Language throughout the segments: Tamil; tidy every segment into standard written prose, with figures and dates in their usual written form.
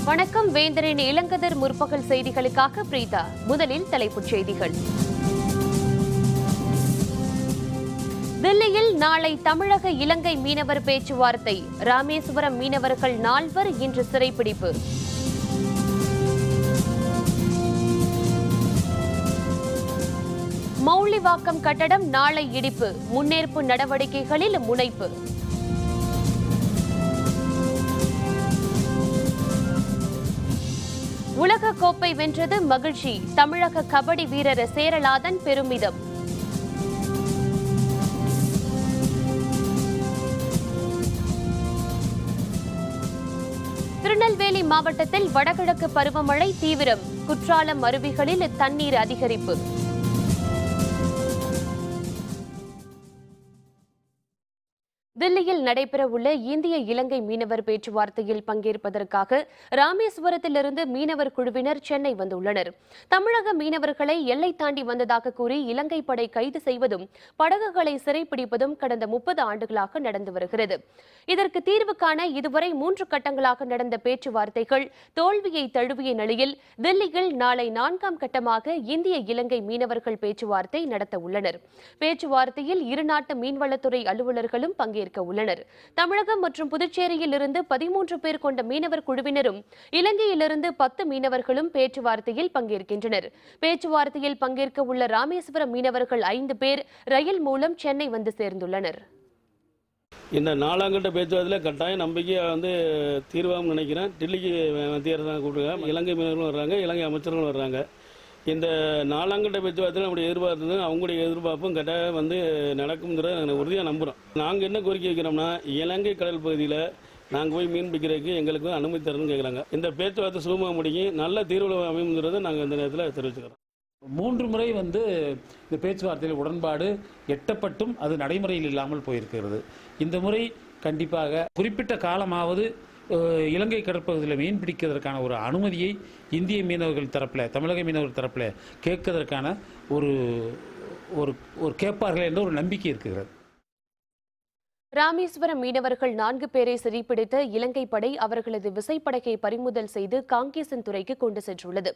வணக்கம். வேந்தரின் இளங்கதிர் முற்பகல் செய்திகளுக்காக பிரீதா. முதலில் தலைப்புச் செய்திகள். தில்லியில் நாளை தமிழக இலங்கை மீனவர் பேச்சுவார்த்தை. ராமேஸ்வரம் மீனவர்கள் 4 இன்று சிறைப்பிடிப்பு. மௌலிவாக்கம் கட்டடம் நாளை இடிப்பு. முன்னேற்பு நடவடிக்கைகளில் முனைப்பு. உலக கோப்பை வென்றது மகிழ்ச்சி. தமிழக கபடி வீரர் சேரலாதன் பெருமிதம். திருநெல்வேலி மாவட்டத்தில் வடகிழக்கு பருவமழை தீவிரம். குற்றாலம் அருவிகளில் தண்ணீர் அதிகரிப்பு. தில்லியில் நடைபெறவுள்ள இந்திய இலங்கை மீனவர் பேச்சுவார்த்தையில் பங்கேற்பதற்காக ராமேஸ்வரத்திலிருந்து மீனவர் குழுவினர் சென்னை வந்துள்ளனர். தமிழக மீனவர்களை எல்லை தாண்டி வந்ததாக கூறி இலங்கை படை கைது செய்வதும் படகுகளை சிறைப்பிடிப்பதும் கடந்த 30 ஆண்டுகளாக நடந்து வருகிறது. இதற்கு தீர்வு காண இதுவரை 3 கட்டங்களாக நடந்த பேச்சுவார்த்தைகள் தோல்வியை தழுவிய நிலையில் தில்லியில் நாளை 4ஆம் கட்டமாக இந்திய இலங்கை மீனவர்கள் பேச்சுவார்த்தை நடத்த உள்ளனர். பேச்சுவார்த்தையில் இருநாட்டு மீன்வளத்துறை அலுவலர்களும் பங்கேற்க உள்ளனர். தமிழகம் மற்றும் புதுச்சேரியில் இருந்து 13 பேர் கொண்ட மீனவர் குழுவினரும் இலங்கையிலிருந்து 10 மீனவர்களும் பேச்சுவார்த்தையில் பங்கேற்கின்றனர். பேச்சுவார்த்தையில் பங்கேற்க உள்ள ராமேஸ்வரம் மீனவர்கள் 5 பேர் ரயில் மூலம் சென்னை வந்து சேர்ந்துள்ளனர். இந்த 4ஆம் கட்ட பேச்சுவார்த்தையில் கட்டாயம் நம்பிக்கையாக தீர்வாகும் நினைக்கிறேன். டெல்லிக்கு மத்திய அரசாங்கம் கூப்பிட்டுருக்காங்க. இலங்கை மீனவர்களும் வர்றாங்க, இலங்கை அமைச்சர்களும் வர்றாங்க. இந்த 4ஆம் கட்ட பேச்சுவார்த்தையில் நம்முடைய எதிர்பார்த்தது அவங்களுடைய எதிர்பார்ப்பும் கட்டாயம் நடக்கும்ங்கிறத நாங்கள் உறுதியாக நம்புகிறோம். நாங்கள் என்ன கோரிக்கை வைக்கிறோம்னா, இலங்கை கடல் பகுதியில் நாங்கள் போய் மீன் பிடிக்கிறதுக்கு எங்களுக்கு அனுமதி தரணும்னு கேட்குறாங்க. இந்த பேச்சுவார்த்தை சுலபமாக முடியும், நல்ல தீர்வு அமையுங்கிறத நாங்கள் இந்த நேரத்தில் தெரிவிச்சுக்கிறோம். 3 முறை இந்த பேச்சுவார்த்தையில் உடன்பாடு எட்டப்பட்டும் அது நடைமுறையில் இல்லாமல் போயிருக்கிறது. இந்த முறை கண்டிப்பாக குறிப்பிட்ட காலமாவது இலங்கை கடற்பகுதியில் மீன் பிடிக்கிறதுக்கான ஒரு அனுமதியை இந்திய மீனவர்கள் தரப்பில், தமிழக மீனவர்கள் தரப்பில் கேட்கறதுக்கான ஒரு கேட்பார்கள் என்ற ஒரு நம்பிக்கை இருக்கிறது. ராமேஸ்வரம் மீனவர்கள் 4 பேரை சிறைப்பிடித்த இலங்கை படை அவர்களது விசைப்படகை பறிமுதல் செய்து காங்கேசன் துறைக்கு கொண்டு சென்றுள்ளது.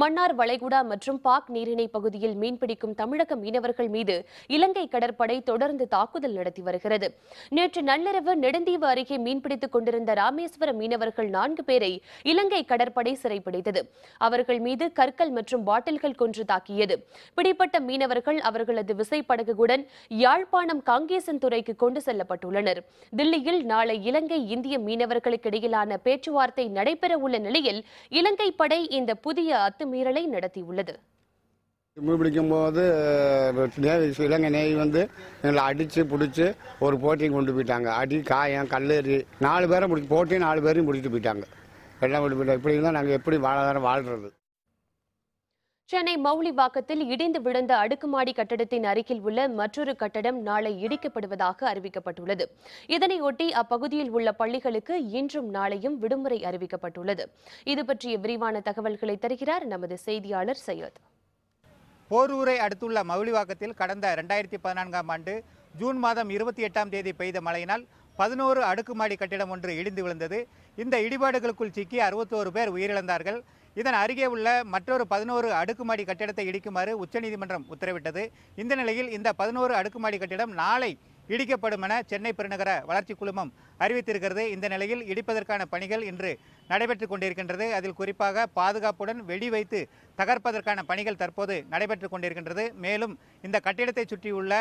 மன்னார் வளைகுடா மற்றும் பாக் நீரிணை பகுதியில் மீன்பிடிக்கும் தமிழக மீனவர்கள் மீது இலங்கை கடற்படை தொடர்ந்து தாக்குதல் நடத்தி வருகிறது. நேற்று நள்ளிரவு நெடுந்தீவு அருகே மீன்பிடித்துக் கொண்டிருந்த ராமேஸ்வரம் மீனவர்கள் 4 பேரை இலங்கை கடற்படை சிறைப்பிடித்தது. அவர்கள் மீது கற்கள் மற்றும் பாட்டில்கள் கொன்று தாக்கியது. பிடிப்பட்ட மீனவர்கள் அவர்களது விசைப்படகுடன் யாழ்ப்பாணம் காங்கேசன் துறைக்கு கொண்டு செல்லப்பட்டனர். தில்லியில் நாளை இலங்கை இந்திய மீனவர்களுக்கு இடையிலான பேச்சுவார்த்தை நடைபெற உள்ள நிலையில் இலங்கை படை இந்த புதிய அத்துமீறலை நடத்தியுள்ளது. மீன்பிடிக்கும் போது இலங்கை நேவி எங்களை அடிச்சு பிடிச்சி ஒரு போட்டியும் கொண்டு போயிட்டாங்க. அடி, காயம், கல்லெறி 4 பேரை போட்டி 4 பேரையும் பிடிச்சிட்டு போயிட்டாங்க. எல்லாம் போயிட்டாங்க. இப்படி இருந்தால் நாங்கள் எப்படி வாழ்றது? சென்னை மௌலிவாக்கத்தில் இடிந்து விழுந்த அடுக்குமாடி கட்டடத்தின் அருகில் உள்ள மற்றொரு கட்டடம் நாளை இடிக்கப்படுவதாக அறிவிக்கப்பட்டுள்ளது. இதனையொட்டி அப்பகுதியில் உள்ள பள்ளிகளுக்கு இன்றும் நாளையும் விடுமுறை அறிவிக்கப்பட்டுள்ளது. இது பற்றிய விரிவான தகவல்களை தருகிறார் நமது செய்தியாளர் சையத். போரூரை அடுத்துள்ள மௌலிவாக்கத்தில் கடந்த 2014ஆம் ஆண்டு ஜூன் மாதம் 28ஆம் தேதி பெய்த மழையினால் 11 அடுக்குமாடி கட்டிடம் ஒன்று இடிந்து விழுந்தது. இந்த இடிபாடுகளுக்குள் சிக்கி 61 பேர் உயிரிழந்தார்கள். இதன் அருகே உள்ள மற்றொரு 11 அடுக்குமாடி கட்டிடத்தை இடிக்குமாறு உச்சநீதிமன்றம் உத்தரவிட்டது. இந்த நிலையில் இந்த 11 அடுக்குமாடி கட்டிடம் நாளை இடிக்கப்படும் என சென்னை பெருநகர வளர்ச்சி குழுமம் அறிவித்திருக்கிறது. இந்த நிலையில் இடிப்பதற்கான பணிகள் இன்று நடைபெற்றுக் கொண்டிருக்கின்றது. அதில் குறிப்பாக பாதுகாப்புடன் வெடி வைத்து தகர்ப்பதற்கான பணிகள் தற்போது நடைபெற்றுக் கொண்டிருக்கின்றது. மேலும் இந்த கட்டிடத்தை சுற்றியுள்ள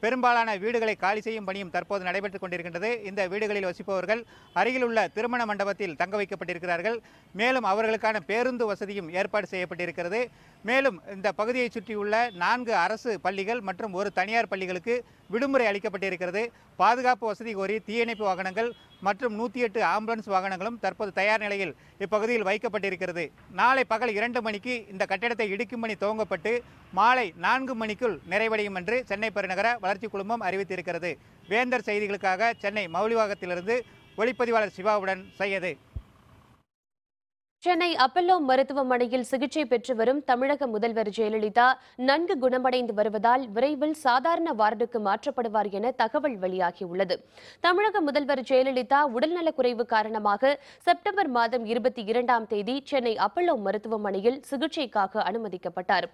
பெரும்பாலான வீடுகளை காலி செய்யும் பணியும் தற்போது நடைபெற்றுக் கொண்டிருக்கின்றது. இந்த வீடுகளில் வசிப்பவர்கள் அருகில் உள்ள திருமண மண்டபத்தில் தங்க வைக்கப்பட்டிருக்கிறார்கள். மேலும் அவர்களுக்கான பேருந்து வசதியும் ஏற்பாடு செய்யப்பட்டிருக்கிறது. மேலும் இந்த பகுதியை சுற்றியுள்ள 4 அரசு பள்ளிகள் மற்றும் ஒரு தனியார் பள்ளிகளுக்கு விடுமுறை அளிக்கப்பட்டிருக்கிறது. பாதுகாப்பு வசதி கோரி தீயணைப்பு வாகனங்கள் மற்றும் 108 ஆம்புலன்ஸ் வாகனங்களும் தற்போது தயார் நிலையில் இப்பகுதியில் வைக்கப்பட்டிருக்கிறது. நாளை பகல் 2 மணிக்கு இந்த கட்டிடத்தை இடிக்கும் பணி துவங்கப்பட்டு மாலை 4 மணிக்குள் நிறைவடையும் என்று சென்னை பெருநகர வளர்ச்சி குழுமம் அறிவித்திருக்கிறது. வேந்தர் செய்திகளுக்காக சென்னை மௌலிவாகத்திலிருந்து ஒளிப்பதிவாளர் சிவாவுடன் சையது. சென்னை அப்பல்லோ மருத்துவமனையில் சிகிச்சை பெற்று வரும் தமிழக முதல்வர் ஜெயலலிதா நன்கு குணமடைந்து வருவதால் விரைவில் சாதாரண வார்டுக்கு மாற்றப்படுவார் என தகவல் வெளியாகியுள்ளது. தமிழக முதல்வர் ஜெயலலிதா உடல்நலக்குறைவு காரணமாக செப்டம்பர் மாதம் 22ஆம் தேதி சென்னை அப்பல்லோ மருத்துவமனையில் சிகிச்சைக்காக அனுமதிக்கப்பட்டார்.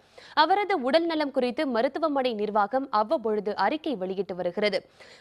அவரது உடல்நலம் குறித்து மருத்துவமனை நிர்வாகம் அவ்வப்பொழுது அறிக்கை வெளியிட்டு வருகிறது.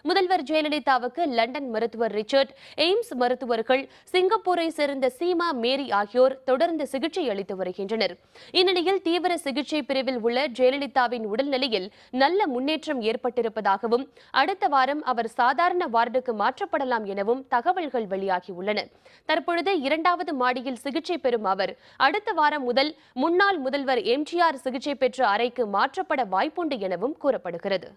முதல்வர் ஜெயலலிதாவுக்கு லண்டன் மருத்துவர் ரிச்சர்ட், எய்ம்ஸ் மருத்துவர்கள், சிங்கப்பூரை சேர்ந்த சீமா மேரி ஆகியோர் தொடர்ந்து சிகிச்சை அளித்து வருகின்றனர். இந்நிலையில் தீவிர சிகிச்சை பிரிவில் உள்ள ஜெயலலிதாவின் உடல்நிலையில் நல்ல முன்னேற்றம் ஏற்பட்டிருப்பதாகவும் அடுத்த வாரம் அவர் சாதாரண வார்டுக்கு மாற்றப்படலாம் எனவும் தகவல்கள் வெளியாகியுள்ளன. தற்பொழுது 2வது மாடியில் சிகிச்சை பெறும் அவர் அடுத்த வாரம் முதல் முன்னாள் முதல்வர் எம்ஜிஆர் சிகிச்சை பெற்ற அறைக்கு மாற்றப்பட வாய்ப்புண்டு எனவும் கூறப்படுகிறது.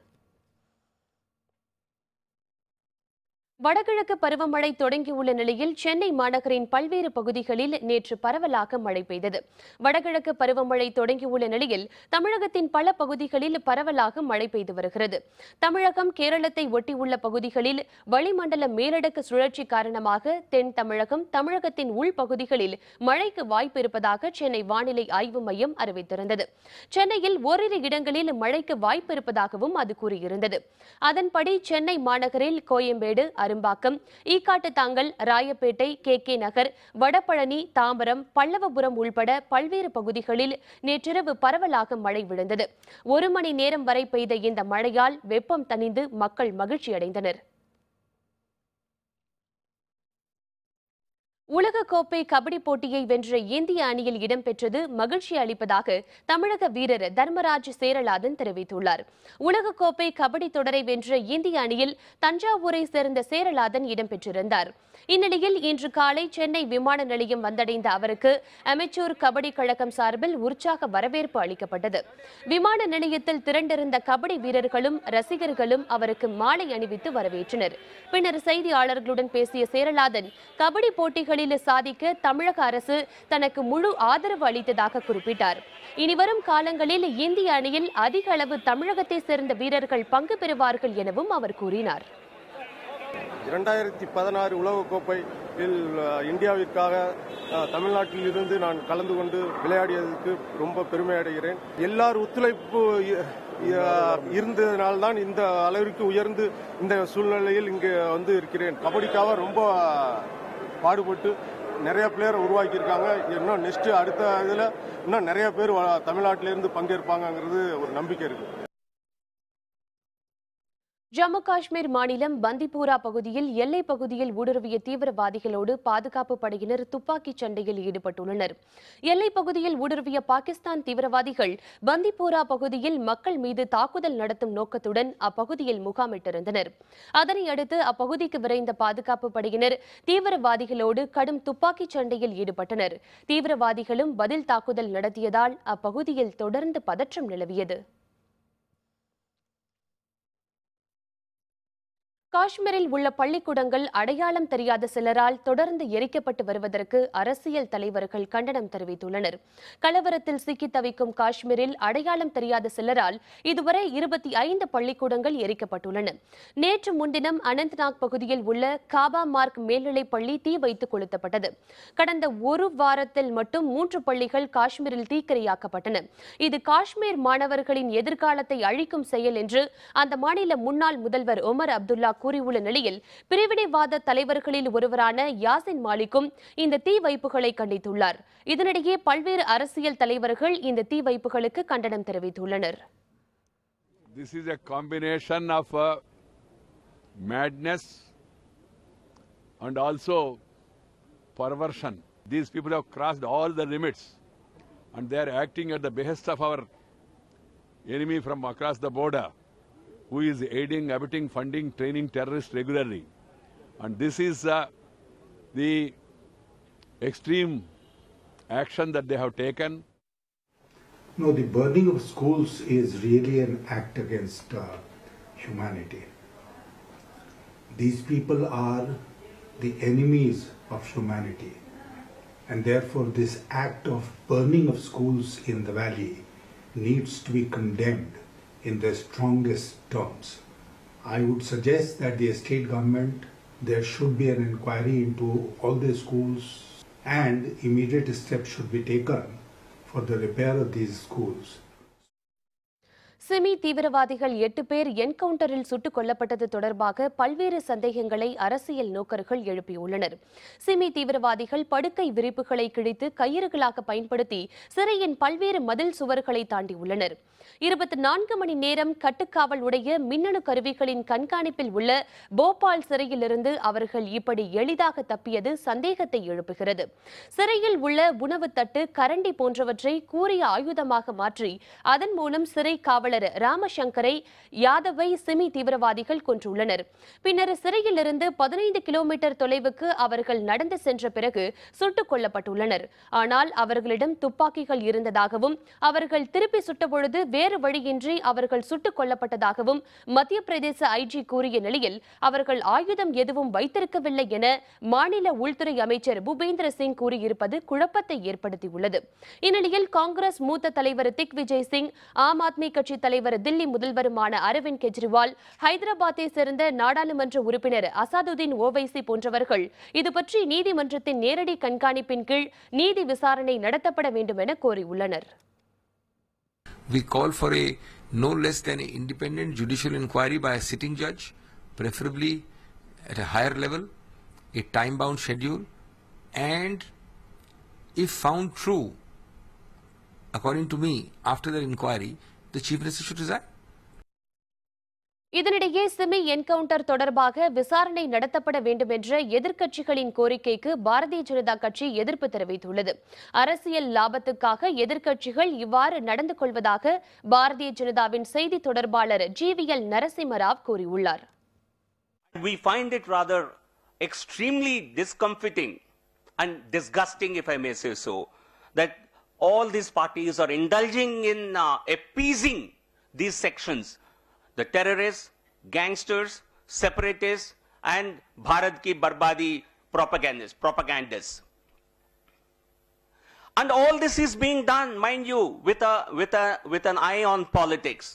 வடகிழக்கு பருவமழை தொடங்கியுள்ள நிலையில் சென்னை மாநகரின் பல்வேறு பகுதிகளில் நேற்று பரவலாக மழை பெய்தது. வடகிழக்கு பருவமழை தொடங்கியுள்ள நிலையில் தமிழகத்தின் பல பகுதிகளில் பரவலாக மழை பெய்து வருகிறது. தமிழகம், கேரளத்தை ஒட்டியுள்ள பகுதிகளில் வளிமண்டல மேலடுக்கு சுழற்சி காரணமாக தென் தமிழகம், தமிழகத்தின் உள்பகுதிகளில் மழைக்கு வாய்ப்பு இருப்பதாக சென்னை வானிலை ஆய்வு மையம் அறிவித்திருந்தது. சென்னையில் ஓரிரு இடங்களில் மழைக்கு வாய்ப்பு இருப்பதாகவும் அது கூறியிருந்தது. அதன்படி சென்னை மாநகரில் கோயம்பேடு, அரும்பாக்கம், ஈக்காட்டுத்தாங்கல், ராயப்பேட்டை, கே நகர், வடபழனி, தாம்பரம், பல்லவபுரம் உள்பட பல்வேறு பகுதிகளில் நேற்றிரவு பரவலாக மழை விழுந்தது. 1 மணி நேரம் வரை பெய்த இந்த மழையால் வெப்பம் தணிந்து மக்கள் மகிழ்ச்சியடைந்தனர். உலகக்கோப்பை கபடி போட்டியை வென்ற இந்திய அணியில் இடம்பெற்றது மகிழ்ச்சி அளிப்பதாக தமிழக வீரர் தர்மராஜ் சேரலாதன் தெரிவித்துள்ளார். உலகக்கோப்பை கபடி தொடரை வென்ற இந்திய அணியில் தஞ்சாவூரை சேர்ந்த சேரலாதன் இடம்பெற்றிருந்தார். இந்நிலையில் இன்று காலை சென்னை விமான நிலையம் வந்தடைந்த அவருக்கு அமெச்சூர் கபடி கழகம் சார்பில் உற்சாக வரவேற்பு அளிக்கப்பட்டது. விமான நிலையத்தில் திரண்டிருந்த கபடி வீரர்களும் ரசிகர்களும் அவருக்கு மாலை அணிவித்து வரவேற்றனர். பின்னர் செய்தியாளர்களுடன் பேசிய சேரலாதன் கபடி போட்டிகளில் சாதிக்க தமிழக அரசு தனக்கு முழு ஆதரவு அளித்ததாக குறிப்பிட்டார். இனிவரும் காலங்களில் இந்திய அணியில் அதிக அளவு தமிழகத்தை சேர்ந்த வீரர்கள் பங்கு பெறுவார்கள் எனவும் அவர் கூறினார். 2016 உலகக்கோப்பையில் இந்தியாவிற்காக தமிழ்நாட்டில் இருந்து நான் கலந்து கொண்டு விளையாடியதற்கு ரொம்ப பெருமை அடைகிறேன். எல்லார் ஒத்துழைப்பு இருந்ததனால்தான் இந்த அளவிற்கு உயர்ந்து இந்த சூழ்நிலையில் இங்கே வந்து இருக்கிறேன். கபடிக்காக ரொம்ப பாடுபட்டு நிறைய பிளேயரை உருவாக்கியிருக்காங்க. இன்னும் நெக்ஸ்ட் அடுத்த இதில் இன்னும் நிறைய பேர் தமிழ்நாட்டிலிருந்து பங்கேற்பாங்கிறது ஒரு நம்பிக்கை இருக்கு. ஜம்மு காஷ்மீர் மாநிலம் பந்திப்பூரா பகுதியில் எல்லைப் பகுதியில் ஊடுருவிய தீவிரவாதிகளோடு பாதுகாப்பு படையினர் துப்பாக்கிச் சண்டையில் ஈடுபட்டுள்ளனர். எல்லைப் பகுதியில் ஊடுருவிய பாகிஸ்தான் தீவிரவாதிகள் பந்திப்பூரா பகுதியில் மக்கள் மீது தாக்குதல் நடத்தும் நோக்கத்துடன் அப்பகுதியில் முகாமிட்டிருந்தனர். அதனையடுத்து அப்பகுதிக்கு விரைந்த பாதுகாப்பு படையினர் தீவிரவாதிகளோடு கடும் துப்பாக்கிச் சண்டையில் ஈடுபட்டனர். தீவிரவாதிகளும் பதில் தாக்குதல் நடத்தியதால் அப்பகுதியில் தொடர்ந்து பதற்றம் நிலவியது. காஷ்மீரில் உள்ள பள்ளிக்கூடங்கள் அடையாளம் தெரியாத சிலரால் தொடர்ந்து எரிக்கப்பட்டு வருவதற்கு அரசியல் தலைவர்கள் கண்டனம் தெரிவித்துள்ளனர். கலவரத்தில் சிக்கி தவிக்கும் காஷ்மீரில் அடையாளம் தெரியாத சிலரால் இதுவரை 25 பள்ளிக்கூடங்கள் எரிக்கப்பட்டுள்ளன. நேற்று முன்தினம் அனந்த்நாக் பகுதியில் உள்ள காபா மார்க் மேல்நிலைப் பள்ளி தீ வைத்து கொளுத்தப்பட்டது. கடந்த ஒரு வாரத்தில் மட்டும் 3 பள்ளிகள் காஷ்மீரில் தீக்கிரையாக்கப்பட்டன. இது காஷ்மீர் மாணவர்களின் எதிர்காலத்தை அழிக்கும் செயல் என்று அந்த மாநில முன்னாள் முதல்வர் ஒமர் அப்துல்லா கூறியுள்ள நிலையில் பிரிவினைவாத தலைவர்களில் ஒருவரான யாசின் மாலிக்கும் இந்த தீ வைப்புகளை கண்டித்துள்ளார். இதனிடையே பல்வேறு அரசியல் தலைவர்கள் இந்த தீ வைப்புகளுக்கு கண்டனம் தெரிவித்துள்ளனர். This is a combination of madness and also perversion. These people have crossed all the limits and they are acting at the behest of our enemy from across the border, who is aiding, abetting, funding, training terrorists regularly. And this is the extreme action that they have taken. No, the burning of schools is really an act against humanity. These people are the enemies of humanity, and therefore this act of burning of schools in the valley needs to be condemned in the strongest terms. I would suggest that the state government, there should be an inquiry into all the schools and immediate steps should be taken for the repair of these schools. SIMI தீவிரவாதிகள் 8 பேர் என்கவுண்டரில் சுட்டுக் கொல்லப்பட்டது தொடர்பாக பல்வேறு சந்தேகங்களை அரசியல் நோக்கர்கள் எழுப்பியுள்ளனர். சிமி தீவிரவாதிகள் படுக்கை விரிப்புகளை கிழித்து கயிறுகளாக பயன்படுத்தி சிறையின் பல்வேறு மதில் சுவர்களை தாண்டியுள்ளனர். 24 மணி நேரம் கட்டுக்காவல் உடைய மின்னணு கருவிகளின் கண்காணிப்பில் உள்ள போபால் சிறையிலிருந்து அவர்கள் இப்படி எளிதாக தப்பியது சந்தேகத்தை எழுப்புகிறது. சிறையில் உள்ள உணவு தட்டு, கரண்டி போன்றவற்றை கூரிய ஆயுதமாக மாற்றி அதன் மூலம் சிறை காவலர் ராமசங்கரை யாதவை சிமி தீவிரவாதிகள் கொன்றுள்ளனர். பின்னர் சிறையிலிருந்து 15 கிலோமீட்டர் தொலைவுக்கு அவர்கள் நடந்து சென்ற பிறகு சுட்டுக் கொல்லப்பட்டுள்ளனர். ஆனால் அவர்களிடம் துப்பாக்கிகள் இருந்ததாகவும் அவர்கள் திருப்பி சுட்டபொழுது வேறு வழியின்றி அவர்கள் சுட்டுக் கொல்லப்பட்டதாகவும் மத்திய பிரதேச ஐஜி கூறிய நிலையில் அவர்கள் ஆயுதம் எதுவும் வைத்திருக்கவில்லை என மாநில உள்துறை அமைச்சர் பூபேந்திர சிங் கூறியிருப்பது குழப்பத்தை ஏற்படுத்தியுள்ளது. இந்நிலையில் காங்கிரஸ் மூத்த தலைவர் திக்விஜய் சிங், ஆம் ஆத்மி கட்சி தலைவர் தில்லி முதல்வருமான அரவிந்த் கெஜ்ரிவால், ஹைதராபாத்தை சேர்ந்த நாடாளுமன்ற உறுப்பினர் அசாதுதீன் ஓவைசி போன்றவர்கள் இதுபற்றி நீதிமன்றத்தின் நேரடி கண்காணிப்பின் கீழ் நீதி விசாரணை நடத்தப்பட வேண்டும் என கோரியுள்ளனர். We call for a no less than an independent judicial inquiry by a sitting judge, preferably at a higher level, a time-bound schedule, and if found true, according to me, after the inquiry, the Chief Minister should resign. இதனிடையே சிமி என்கவுண்டர் தொடர்பாக விசாரணை நடத்தப்பட வேண்டும் என்ற எதிர்க்கட்சிகளின் கோரிக்கைக்கு பாரதிய ஜனதா கட்சி எதிர்ப்பு தெரிவித்துள்ளது. அரசியல் லாபத்துக்காக எதிர்க்கட்சிகள் இவ்வாறு நடந்து கொள்வதாக பாரதிய ஜனதாவின் செய்தி தொடர்பாளர் GVL நரசிம்மராவ் கூறியுள்ளார். We find it rather extremely discomforting and disgusting, if I may say so, that all these parties are indulging in appeasing these sections, the terrorists, gangsters, separatists, and Bharat ki barbadi propagandists. And all this is being done, mind you, with an eye on politics.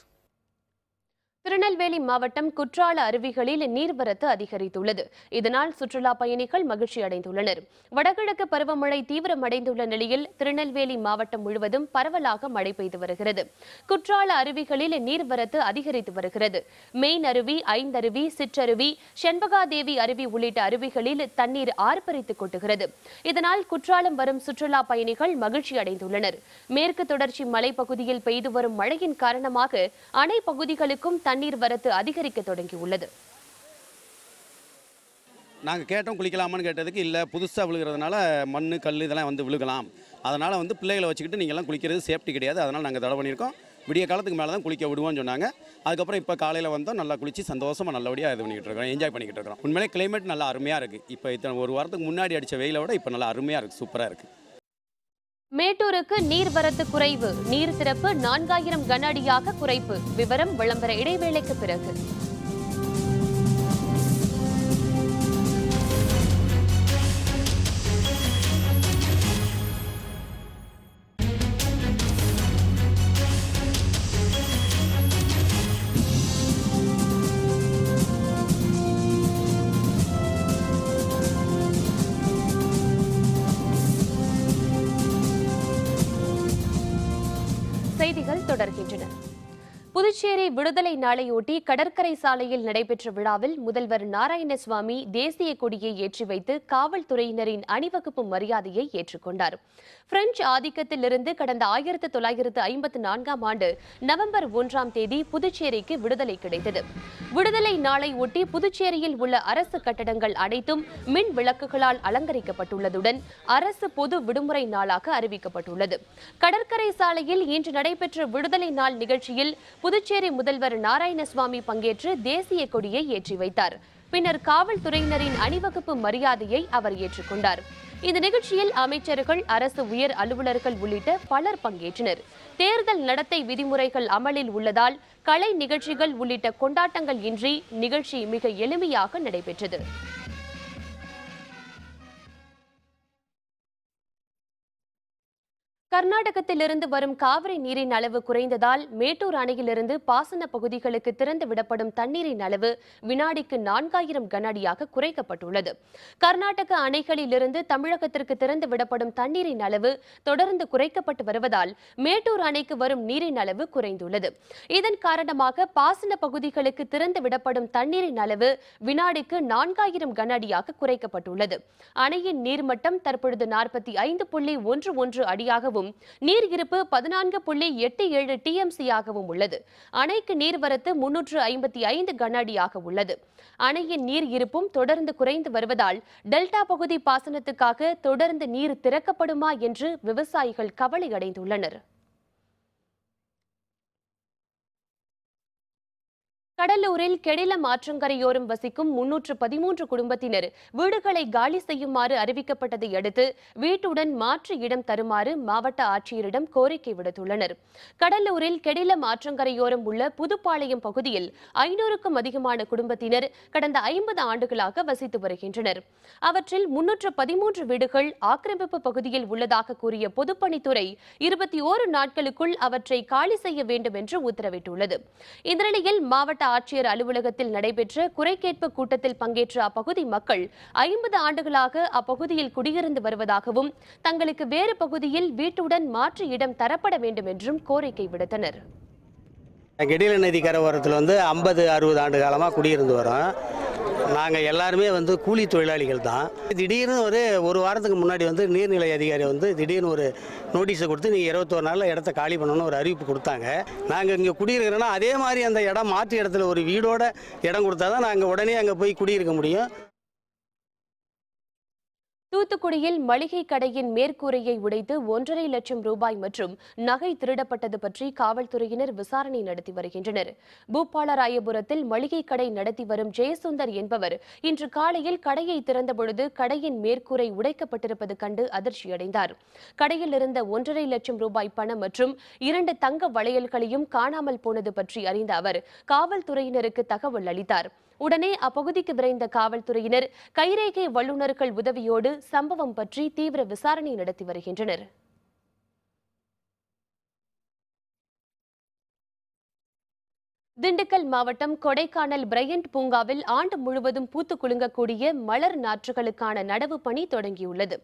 Tirunelveli மாவட்டம் குற்றால அருவிகளில் நீர்வரத்து அதிகரித்துள்ளது. இதனால் சுற்றுலா பயணிகள் மகிழ்ச்சி அடைந்துள்ளனர். வடகிழக்கு பருவமழை தீவிரமடைந்துள்ள நிலையில் திருநெல்வேலி மாவட்டம் முழுவதும் பரவலாக மழை பெய்து வருகிறது. குற்றால அருவிகளில் நீர்வரத்து அதிகரித்து வருகிறது. மெயின் அருவி, ஐந்தருவி, சிற்றருவி, செண்பகாதேவி அருவி உள்ளிட்ட அருவிகளில் தண்ணீர் ஆர்ப்பரித்து கொட்டுகிறது. இதனால் குற்றாலம் வரும் சுற்றுலா பயணிகள் மகிழ்ச்சி அடைந்துள்ளனர். மேற்கு தொடர்ச்சி மலைப்பகுதியில் பெய்து வரும் மழையின் காரணமாக அணை பகுதிகளுக்கும் தண்ணீர் வரத்து அதிகரிக்க தொடங்கியுள்ளது. நாங்கள் கேட்டோம் குளிக்கலாமான்னு கேட்டதுக்கு இல்லை, புதுசாக விழுகிறதுனால மண் கல் இதெல்லாம் வந்து விழுகலாம், அதனால் வந்து பிள்ளைகளை வச்சுக்கிட்டு நீங்கள்லாம் குளிக்கிறது சேஃப்டி கிடையாது, அதனால் நாங்கள் தடை பண்ணியிருக்கோம், விடிய காலத்துக்கு மேலே தான் குளிக்க விடுவோம்னு சொன்னாங்க. அதுக்கப்புறம் இப்போ காலையில் வந்தோம், நல்லா குளித்து சந்தோஷமாக நல்லபடியாக இது பண்ணிக்கிட்டு இருக்கோம், என்ஜாய் பண்ணிக்கிட்டு இருக்கிறோம். உண்மையிலே கிளைமேட் நல்லா அருமையாக இருக்குது. இப்போ இத்தனை ஒரு வாரத்துக்கு முன்னாடி அடித்த வெயிலை விட இப்போ நல்லா அருமையாக இருக்குது, சூப்பராக இருக்குது. மேட்டூருக்கு நீர்வரத்து குறைவு, நீர் திறப்பு 4000 கன அடியாக குறைப்பு. விவரம் விளம்பர இடைவேளைக்கு பிறகு. செய்திகள் தொடர்கின்றன. புதுச்சேரி விடுதலை நாளையொட்டி கடற்கரை சாலையில் நடைபெற்ற விழாவில் முதல்வர் நாராயணசுவாமி தேசிய கொடியை ஏற்றி வைத்து காவல்துறையினரின் அணிவகுப்பு மரியாதையை ஏற்றுக்கொண்டார். பிரெஞ்சு ஆதிக்கத்திலிருந்து கடந்த 1954ஆம் ஆண்டு நவம்பர் 1ஆம் தேதி புதுச்சேரிக்கு விடுதலை கிடைத்தது. விடுதலை நாளை ஒட்டி புதுச்சேரியில் உள்ள அரசு கட்டடங்கள் அனைத்தும் மின் விளக்குகளால் அலங்கரிக்கப்பட்டுள்ளதுடன் அரசு பொது விடுமுறை நாளாக அறிவிக்கப்பட்டுள்ளது. கடற்கரை சாலையில் இன்று நடைபெற்ற விடுதலை நாள் நிகழ்ச்சியில் புதுச்சேரி முதல்வர் நாராயணசுவாமி பங்கேற்று தேசிய கொடியை ஏற்றி வைத்தார். பின்னர் காவல்துறையினரின் அணிவகுப்பு மரியாதையை அவர் ஏற்றுக்கொண்டார். இந்த நிகழ்ச்சியில் அமைச்சர்கள், அரசு உயர் அலுவலர்கள் உள்ளிட்ட பலர் பங்கேற்றனர். தேர்தல் நடத்தை விதிமுறைகள் அமலில் உள்ளதால் கலை நிகழ்ச்சிகள் உள்ளிட்ட கொண்டாட்டங்கள் இன்றி நிகழ்ச்சி மிக எளிமையாக நடைபெற்றது. கர்நாடகத்திலிருந்து வரும் காவிரி நீரின் அளவு குறைந்ததால் மேட்டூர் அணையிலிருந்து பாசன பகுதிகளுக்கு திறந்து விடப்படும் தண்ணீரின் அளவு வினாடிக்கு 4000 கன அடியாக குறைக்கப்பட்டுள்ளது. கர்நாடக அணைகளிலிருந்து தமிழகத்திற்கு திறந்து விடப்படும் தண்ணீரின் அளவு தொடர்ந்து குறைக்கப்பட்டு வருவதால் மேட்டூர் அணைக்கு வரும் நீரின் அளவு குறைந்துள்ளது. இதன் காரணமாக பாசன பகுதிகளுக்கு திறந்து விடப்படும் தண்ணீரின் அளவு வினாடிக்கு 4000 கன அடியாக குறைக்கப்பட்டுள்ளது. அணையின் நீர்மட்டம் தற்பொழுது 45.11 அடியாகவும் நீர் இருப்பு 14.87 டிஎம்சி ஆகவும் உள்ளது. அணைக்கு நீர்வரத்து 355 கன அடியாக உள்ளது. அணையின் நீர் இருப்பும் தொடர்ந்து குறைந்து வருவதால் டெல்டா பகுதி பாசனத்துக்காக தொடர்ந்து நீர் திறக்கப்படுமா என்று விவசாயிகள் கவலை அடைந்துள்ளனர். கடலூரில் கெடிலம் ஆற்றங்கரையோரம் வசிக்கும் 313 குடும்பத்தினர் வீடுகளை காலி செய்யுமாறு அறிவிக்கப்பட்டதை அடுத்து வீட்டுடன் மாற்று இடம் தருமாறு மாவட்ட ஆட்சியரிடம் கோரிக்கை விடுத்துள்ளனர். கடலூரில் கெடிலம் ஆற்றங்கரையோரம் உள்ள புதுப்பாளையம் பகுதியில் 500க்கும் அதிகமான குடும்பத்தினர் கடந்த 50 ஆண்டுகளாக வசித்து வருகின்றனர். அவற்றில் 313 வீடுகள் ஆக்கிரமிப்பு பகுதியில் உள்ளதாக கூறிய பொதுப்பணித்துறை 21 நாட்களுக்குள் அவற்றை காலி செய்ய வேண்டும் என்று உத்தரவிட்டுள்ளது. இந்த நிலையில் மாவட்ட ஆட்சியர் அலுவலகத்தில் நடைபெற்ற குறைகேட்பு கூட்டத்தில் பங்கேற்ற அப்பகுதி மக்கள் 50 ஆண்டுகளாக அப்பகுதியில் குடியிருந்து வருவதாகவும் தங்களுக்கு வேறு பகுதியில் வீட்டுடன் மாற்று இடம் தரப்பட வேண்டும் என்றும் கோரிக்கை விடுத்தனர். கெடில நதி கரையோரத்தில் 50-60 ஆண்டு காலமாக குடியிருந்து வரோம். நாங்கள் எல்லாருமே கூலி தொழிலாளிகள் தான். திடீர்னு ஒரு வாரத்துக்கு முன்னாடி நீர்நிலை அதிகாரி திடீர்னு ஒரு நோட்டீஸை கொடுத்து நீங்கள் 21 நாளில் இடத்த காலி பண்ணணும்னு ஒரு அறிவிப்பு கொடுத்தாங்க. நாங்கள் இங்கே குடியிருக்கிறோன்னா அதே மாதிரி அந்த இடம் மாற்று இடத்துல ஒரு வீடோட இடம் கொடுத்தா தான் நாங்கள் உடனே அங்கே போய் குடியிருக்க முடியும். தூத்துக்குடியில் மளிகை கடையின் மேற்கூரையை உடைத்து 1.5 லட்சம் ரூபாய் மற்றும் நகை திருடப்பட்டது பற்றி காவல்துறையினர் விசாரணை நடத்தி வருகின்றனர். பூப்பாளராயபுரத்தில் மளிகை கடை நடத்தி வரும் ஜெயசுந்தர் என்பவர் இன்று காலையில் கடையை திறந்தபொழுது கடையின் மேற்கூரை உடைக்கப்பட்டிருப்பது கண்டு அதிர்ச்சியடைந்தார். கடையில் இருந்த 1.5 லட்சம் ரூபாய் பணம் மற்றும் 2 தங்க வளையல்களையும் காணாமல் போனது பற்றி அறிந்த அவர் காவல்துறையினருக்கு தகவல் அளித்தார். உடனே அப்பகுதிக்கு விரைந்த காவல்துறையினர் கைரேகை வல்லுநர்கள் உதவியோடு சம்பவம் பற்றி தீவிர விசாரணை நடத்தி வருகின்றனர். திண்டுக்கல் மாவட்டம் கொடைக்கானல் பிரையண்ட் பூங்காவில் ஆண்டு முழுவதும் பூத்து குலுங்கக்கூடிய மலர் நாற்றுகளுக்கான நடவு பணி தொடங்கியுள்ளது.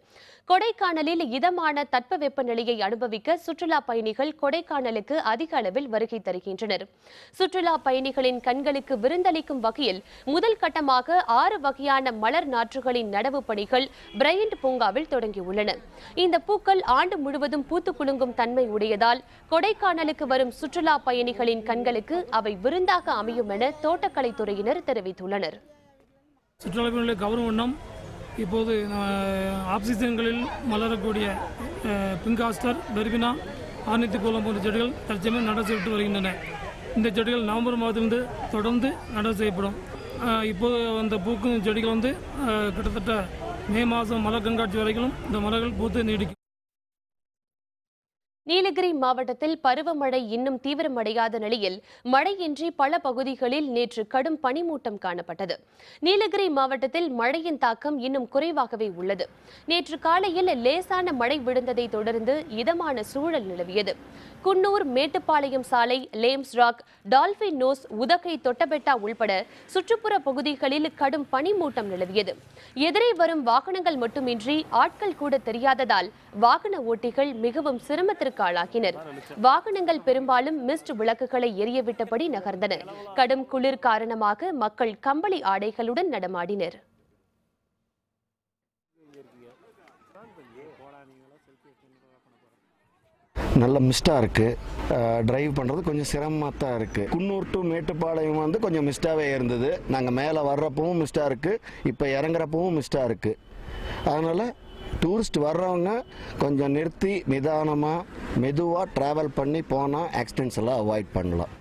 கொடைக்கானலில் இதமான தட்பவெப்ப நிலையை அனுபவிக்க சுற்றுலா பயணிகள் கொடைக்கானலுக்கு அதிக அளவில் வருகை தருகின்றனர். சுற்றுலா பயணிகளின் கண்களுக்கு விருந்தளிக்கும் வகையில் முதல் கட்டமாக 6 வகையான மலர் நாற்றுகளின் நடவு பணிகள் பிரையண்ட் பூங்காவில் தொடங்கியுள்ளன. இந்த பூக்கள் ஆண்டு முழுவதும் பூத்து குலுங்கும் தன்மை உடையதால் கொடைக்கானலுக்கு வரும் சுற்றுலா பயணிகளின் கண்களுக்கு அவை விருந்தாக அமையும் என தோட்டக்கலைத்துறையினர் தெரிவித்துள்ளனர். சுற்றுலா பயணிகளை கவரும் வண்ணம் இப்போது ஆக்சிஜன்களில் மலரக்கூடிய பிங்க் ஆஸ்டர், பெர்பினா, ஆர்னித்திகோலம் போன்ற செடிகள் தற்சமயம் நடவு செய்யப்பட்டு வருகின்றன. இந்த செடிகள் நவம்பர் மாதத்திலிருந்து தொடர்ந்து நடவு செய்யப்படும். இப்போது அந்த பூக்கும் செடிகள் கிட்டத்தட்ட மே மாதம் மலர் கண்காட்சி வரைக்கும் இந்த மலர்கள் பூத்து நீடிக்கும். நீலகிரி மாவட்டத்தில் பருவமழை இன்னும் தீவிரமடையாத நிலையில் மழையின்றி பல பகுதிகளில் நேற்று கடும் பனிமூட்டம் காணப்பட்டது. நீலகிரி மாவட்டத்தில் மழையின் தாக்கம் இன்னும் குறைவாகவே உள்ளது. நேற்று காலையில் லேசான மழை விழுந்ததை தொடர்ந்து இதமான சூழல் நிலவியது. குன்னூர், மேட்டுப்பாளையம் சாலை, Lamb's Rock, Dolphin Nose, Udhagai, Doddabetta உள்பட சுற்றுப்புற பகுதிகளில் கடும் பனிமூட்டம் நிலவியது. எதிரே வரும் வாகனங்கள் மட்டுமின்றி ஆட்கள் கூட தெரியாததால் வாகன ஓட்டிகள் மிகவும் சிரமத்திற்கு பாதிப்பிற்கு ஆளாக்கினர். வாகனங்கள் பெரும்பாலும் மிஸ்ட் விளக்குகளை எரியவிட்டபடி நகர்ந்தன. கடும் குளிர் காரணமாக மக்கள் கம்பளி ஆடைகளுடன் நடமாடினர். நல்ல மிஸ்டாக இருக்குது. டிரைவ் பண்ணுறது கொஞ்சம் சிரமமாக தான் இருக்குது. குன்னூர் டு மேட்டுப்பாளையம் வந்து கொஞ்சம் மிஸ்டாகவே இருந்தது. நாங்கள் மேலே வர்றப்பவும் மிஸ்டாக இருக்குது, இப்போ இறங்குறப்பவும் மிஸ்டாக இருக்குது. அதனால் டூரிஸ்ட் வர்றவங்க கொஞ்சம் நிறுத்தி நிதானமாக மெதுவாக ட்ராவல் பண்ணி போனால் ஆக்சிடென்ட்ஸ் எல்லாம் அவாய்ட் பண்ணலாம்.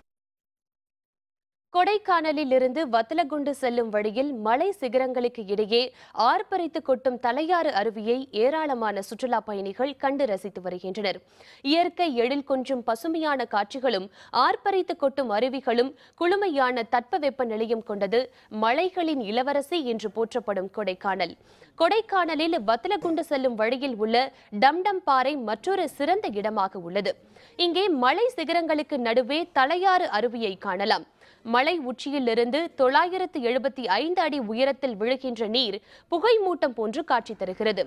கொடைக்கானலில் இருந்து வத்தலகுண்டு செல்லும் வழியில் மலை சிகரங்களுக்கு இடையே ஆர்ப்பரித்து கொட்டும் தலையாறு அருவியை ஏராளமான சுற்றுலா பயணிகள் கண்டு ரசித்து வருகின்றனர். இயற்கை எழில் கொஞ்சம் பசுமையான காட்சிகளும் ஆர்ப்பரித்து கொட்டும் அருவிகளும் குளுமையான தட்பவெப்ப நிலையம் கொண்டது மலைகளின் இளவரசி என்று போற்றப்படும் கொடைக்கானல். கொடைக்கானலில் வத்தலகுண்டு செல்லும் வழியில் உள்ள டம்டம் பாறை மற்றொரு சிறந்த இடமாக உள்ளது. இங்கே மலை சிகரங்களுக்கு நடுவே தலையாறு அருவியை காணலாம். மலை உச்சியிலிருந்து 975 அடி உயரத்தில் விழுகின்ற நீர் புகை மூட்டம் போன்று காட்சி தருகிறது.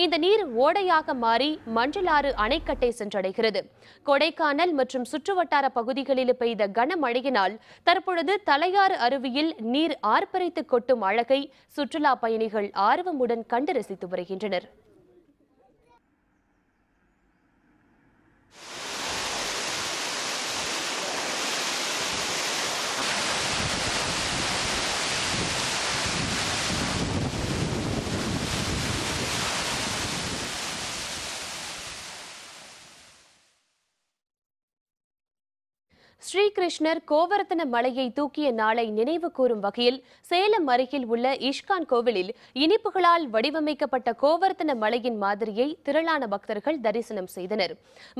இந்த நீர் ஓடையாக மாறி மஞ்சளாறு அணைக்கட்டை சென்றடைகிறது. கொடைக்கானல் மற்றும் சுற்றுவட்டார பகுதிகளில் பெய்த கனமழையினால் தற்பொழுது தலையாறு அருவியில் நீர் ஆர்ப்பரித்து கொட்டும் அழகை சுற்றுலா பயணிகள் ஆர்வமுடன் கண்டு ரசித்து வருகின்றனர். ஸ்ரீகிருஷ்ணர் கோவர்த்தன மலையை தூக்கிய நாளை நினைவு கூறும் வகையில் சேலம் அருகில் உள்ள இஷ்கான் கோவிலில் இனிப்புகளால் வடிவமைக்கப்பட்ட கோவர்த்தன மலையின் மாதிரியை திரளான பக்தர்கள் தரிசனம் செய்தனர்.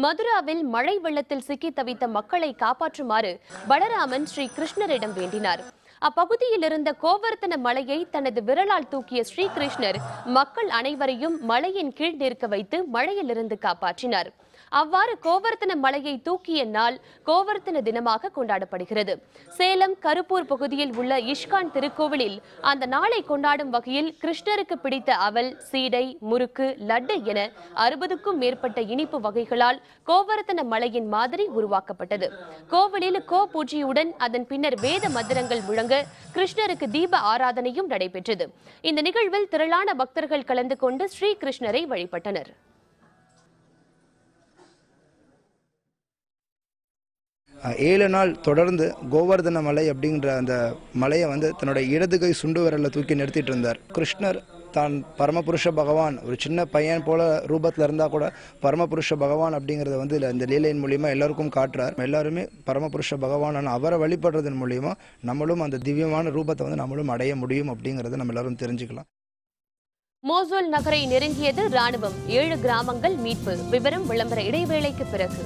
மதுராவில் மழை வெள்ளத்தில் சிக்கி தவித்த மக்களை காப்பாற்றுமாறு பலராமன் ஸ்ரீ கிருஷ்ணரிடம் வேண்டினார். அப்பகுதியில் இருந்த கோவர்த்தன மலையை தனது விரலால் தூக்கிய ஸ்ரீகிருஷ்ணர் மக்கள் அனைவரையும் மலையின் கீழ் நிற்க வைத்து மழையிலிருந்து காப்பாற்றினார். அவ்வாறு கோவர்த்தன மலையை தூக்கிய நாள் கோவர்த்தன தினமாக கொண்டாடப்படுகிறது. சேலம் கருப்பூர் பகுதியில் உள்ள இஷ்கான் திருக்கோவிலில் அந்த நாளை கொண்டாடும் வகையில் கிருஷ்ணருக்கு பிடித்த அவல், சீடை, முறுக்கு, லட்டு என 60க்கும் மேற்பட்ட இனிப்பு வகைகளால் கோவர்த்தன மலையின் மாதிரி உருவாக்கப்பட்டது. கோவிலில் கோ பூஜையுடன் அதன் பின்னர் வேத மந்திரங்கள் முழங்க கிருஷ்ணருக்கு தீப ஆராதனையும் நடைபெற்றது. இந்த நிகழ்வில் திரளான பக்தர்கள் கலந்து கொண்டு ஸ்ரீகிருஷ்ணரை வழிபட்டனர். 7 நாள் தொடர்ந்து கோவர்தன மலை அப்படிங்கிற அந்த மலையை வந்து தன்னோட இடது கை சுண்டு விரலில் தூக்கி நிறுத்திட்டு இருந்தார். கிருஷ்ணர் தான் பரமபுருஷ பகவான் ஒரு சின்ன பையன் போல ரூபத்தில் இருந்தால் கூட பரமபுருஷ பகவான் அப்படிங்கிறத வந்து இந்த லீலையின் மூலியமாக எல்லாருக்கும் காட்டுறார். எல்லாருமே பரமபுருஷ பகவான் அவரை வழிபடுறதன் மூலியமா நம்மளும் அந்த திவ்யமான ரூபத்தை வந்து நம்மளும் அடைய முடியும் அப்படிங்கிறத நம்ம எல்லாரும் தெரிஞ்சுக்கலாம். மோசூல் நகரை நெருங்கியது ராணுவம். 7 கிராமங்கள் மீட்பு. விவரம் விளம்பர இடைவேளைக்கு பிறகு.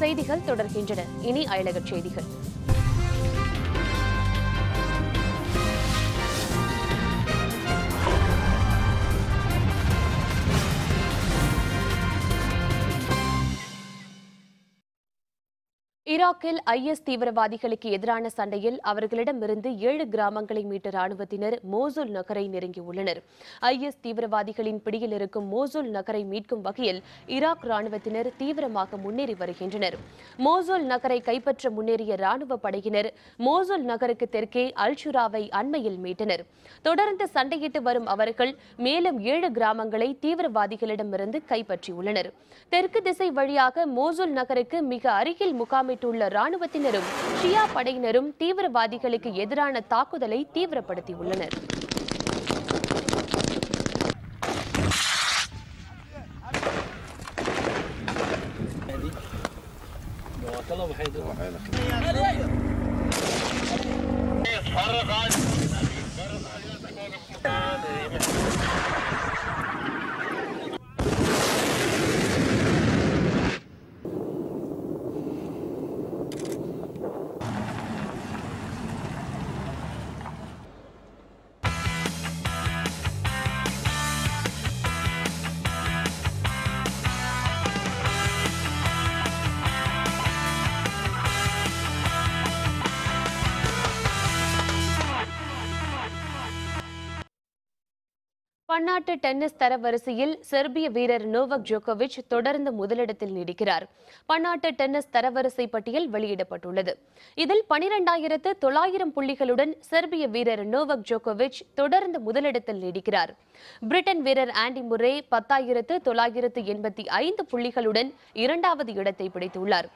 செய்திகள் தொடர்கின்றன. இனி அயலகச் செய்திகள். ஈராக்கில் IS தீவிரவாதிகளுக்கு எதிரான சண்டையில் அவர்களிடமிருந்து 7 கிராமங்களை மீட்ட ராணுவத்தினர் மோசூல் நகரை நெருங்கியுள்ளனர். IS தீவிரவாதிகளின் பிடியில் இருக்கும் மோசூல் நகரை மீட்கும் வகையில் ஈராக் ராணுவத்தினர் தீவிரமாக முன்னேறி வருகின்றனர். மோசூல் நகரை கைப்பற்ற முன்னேறிய ராணுவ படையினர் மோசூல் நகருக்கு தெற்கே அல்ஷுராவை அண்மையில் மீட்டனர். தொடர்ந்து சண்டையிட்டு வரும் அவர்கள் மேலும் 7 கிராமங்களை தீவிரவாதிகளிடமிருந்து கைப்பற்றியுள்ளனர். தெற்கு திசை வழியாக மோசூல் நகருக்கு மிக அருகில் முகாமிட்டுள்ள ராணுவத்தினரும் ஷியா படையினரும் தீவிரவாதிகளுக்கு எதிரான தாக்குதலை தீவிரப்படுத்தியுள்ளனர். பன்னாட்டு டென்னிஸ் தரவரிசையில் செர்பிய வீரர் நோவக் ஜோகோவிச் தொடர்ந்து முதலிடத்தில் நீடிக்கிறார். பன்னாட்டு டென்னிஸ் தரவரிசை பட்டியல் வெளியிடப்பட்டுள்ளது. இதில் 12,900 புள்ளிகளுடன் செர்பிய வீரர் நோவக் ஜோகோவிச் தொடர்ந்து முதலிடத்தில் நீடிக்கிறார். பிரிட்டன் வீரர் ஆண்டி முர்ரே 10,985 புள்ளிகளுடன் இரண்டாவது இடத்தை பிடித்துள்ளார்.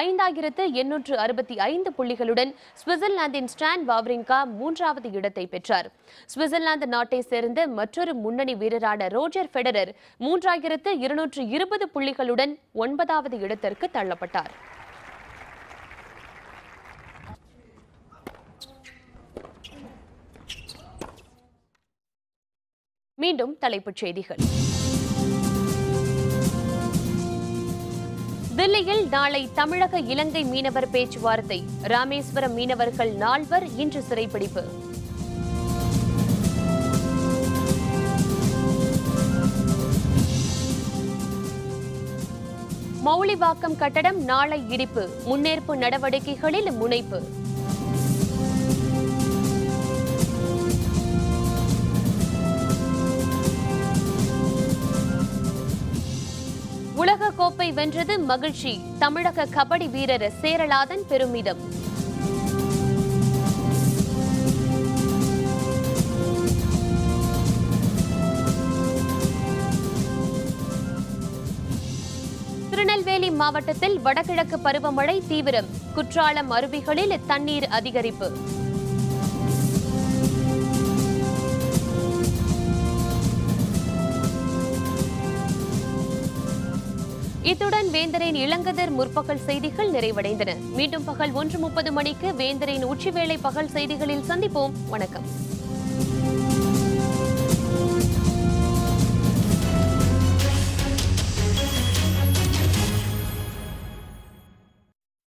5,865 புள்ளிகளுடன் சுவிட்சர்லாந்தின் ஸ்டான் வாவ்ரிங்கா மூன்றாவது இடத்தை பெற்றார். சுவிட்சர்லாந்து நாட்டை சேர்ந்த மற்றொரு முன்னணி வீரரான ரோஜர் ஃபெடரர் 3,220 புள்ளிகளுடன் 9வது இடத்திற்கு தள்ளப்பட்டார். மீண்டும் தலைப்புச் செய்திகள். தில்லியில் நாளை தமிழக இலங்கை மீனவர் பேச்சுவார்த்தை. ராமேஸ்வரம் மீனவர்கள் 4 இன்று சிறைப்பிடிப்பு. மௌலிவாக்கம் கட்டடம் நாளை இடிப்பு. முன்னேற்பு நடவடிக்கைகளில் முனைப்பு. உலக கோப்பை வென்றது மகிழ்ச்சி. தமிழக கபடி வீரர் சேரலாதன் பெருமிதம். திருநெல்வேலி மாவட்டத்தில் வடகிழக்கு பருவமழை தீவிரம். குற்றாலம் அருவிகளில் தண்ணீர் அதிகரிப்பு. இத்துடன் வேந்தரின் இளங்கதிர் முற்பகல் செய்திகள் நிறைவடைந்தன. மீண்டும் பகல் 1:30 மணிக்கு வேந்தரின் உச்சிவேளை பகல் செய்திகளில் சந்திப்போம். வணக்கம்.